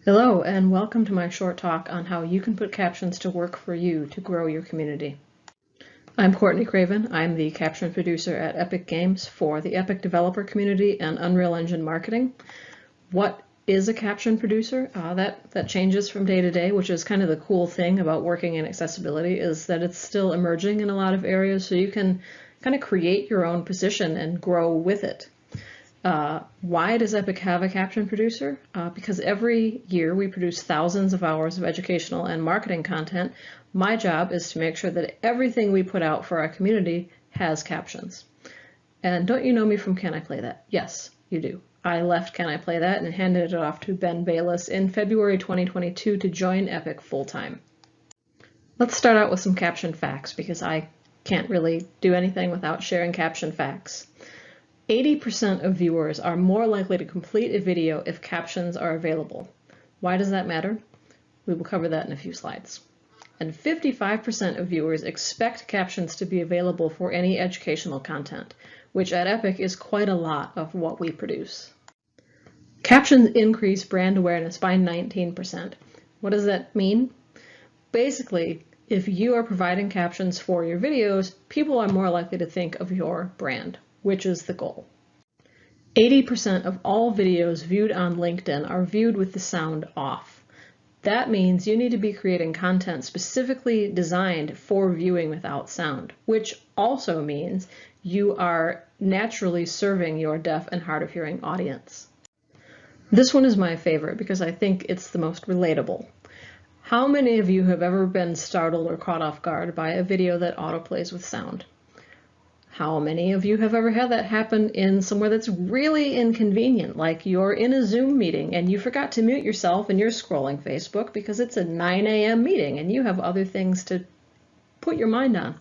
Hello, and welcome to my short talk on how you can put captions to work for you to grow your community. I'm Courtney Craven. I'm the caption producer at Epic Games for the Epic developer community and Unreal Engine marketing. What is a caption producer? That changes from day to day, which is kind of the cool thing about working in accessibility, is that it's still emerging in a lot of areas, so you can kind of create your own position and grow with it. Why does Epic have a caption producer? Because every year we produce thousands of hours of educational and marketing content. My job is to make sure that everything we put out for our community has captions. And don't you know me from Can I Play That? Yes, you do. I left Can I Play That and handed it off to Ben Bayless in February 2022 to join Epic full-time. Let's start out with some caption facts because I can't really do anything without sharing caption facts. 80% of viewers are more likely to complete a video if captions are available. Why does that matter? We will cover that in a few slides. And 55% of viewers expect captions to be available for any educational content, which at Epic is quite a lot of what we produce. Captions increase brand awareness by 19%. What does that mean? Basically, if you are providing captions for your videos, people are more likely to think of your brand, which is the goal. 80% of all videos viewed on LinkedIn are viewed with the sound off. That means you need to be creating content specifically designed for viewing without sound, which also means you are naturally serving your deaf and hard of hearing audience. This one is my favorite because I think it's the most relatable. How many of you have ever been startled or caught off guard by a video that autoplays with sound? How many of you have ever had that happen in somewhere that's really inconvenient, like you're in a Zoom meeting and you forgot to mute yourself and you're scrolling Facebook because it's a 9 a.m. meeting and you have other things to put your mind on.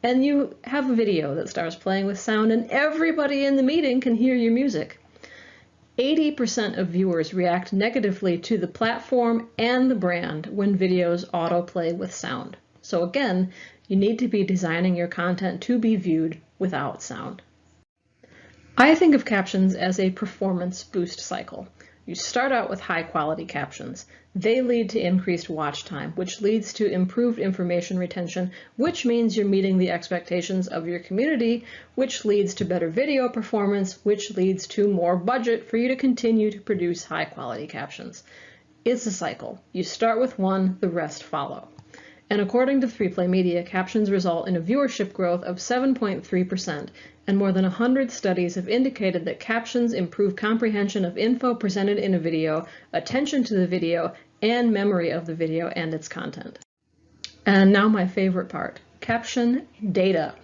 And you have a video that starts playing with sound and everybody in the meeting can hear your music. 80% of viewers react negatively to the platform and the brand when videos autoplay with sound. So again, you need to be designing your content to be viewed without sound. I think of captions as a performance boost cycle. You start out with high quality captions. They lead to increased watch time, which leads to improved information retention, which means you're meeting the expectations of your community, which leads to better video performance, which leads to more budget for you to continue to produce high quality captions. It's a cycle. You start with one, the rest follow. And according to 3Play Media, captions result in a viewership growth of 7.3%, and more than 100 studies have indicated that captions improve comprehension of info presented in a video, attention to the video, and memory of the video and its content. And now my favorite part, caption data.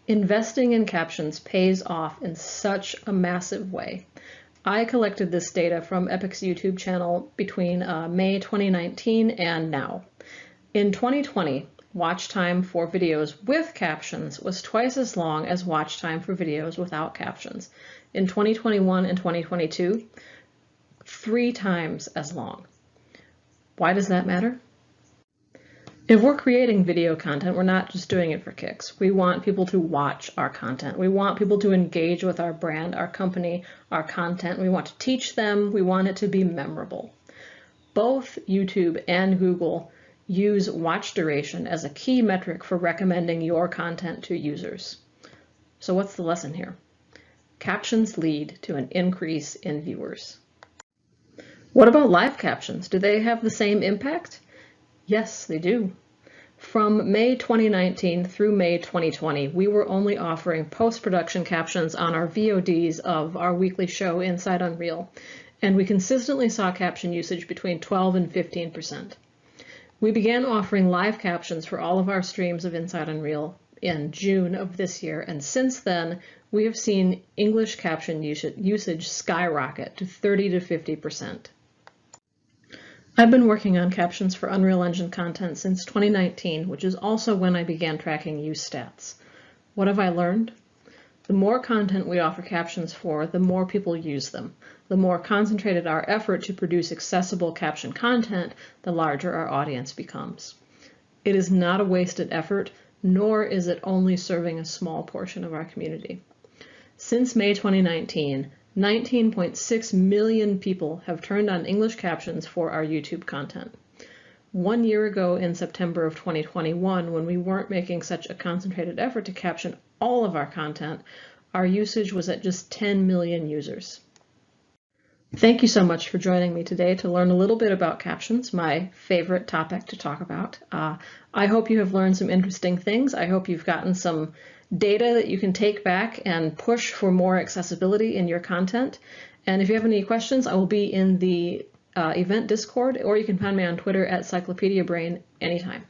Investing in captions pays off in such a massive way. I collected this data from Epic's YouTube channel between May 2019 and now. In 2020, watch time for videos with captions was twice as long as watch time for videos without captions. In 2021 and 2022, 3 times as long. Why does that matter? If we're creating video content, we're not just doing it for kicks. We want people to watch our content. We want people to engage with our brand, our company, our content. We want to teach them. We want it to be memorable. Both YouTube and Google use watch duration as a key metric for recommending your content to users. So what's the lesson here? Captions lead to an increase in viewers. What about live captions? Do they have the same impact? Yes, they do. From May 2019 through May 2020, we were only offering post-production captions on our VODs of our weekly show Inside Unreal, and we consistently saw caption usage between 12 and 15%. We began offering live captions for all of our streams of Inside Unreal in June of this year, and since then, we have seen English caption usage skyrocket to 30 to 50%. I've been working on captions for Unreal Engine content since 2019, which is also when I began tracking use stats. What have I learned? The more content we offer captions for, the more people use them. The more concentrated our effort to produce accessible caption content, the larger our audience becomes. It is not a wasted effort, nor is it only serving a small portion of our community. Since May 2019, 19.6 million people have turned on English captions for our YouTube content. 1 year ago in September of 2021, when we weren't making such a concentrated effort to caption all of our content, our usage was at just 10 million users. Thank you so much for joining me today to learn a little bit about captions, my favorite topic to talk about. I hope you have learned some interesting things. I hope you've gotten some data that you can take back and push for more accessibility in your content. And if you have any questions, I will be in the event Discord, or you can find me on Twitter at CyclopediaBrain anytime.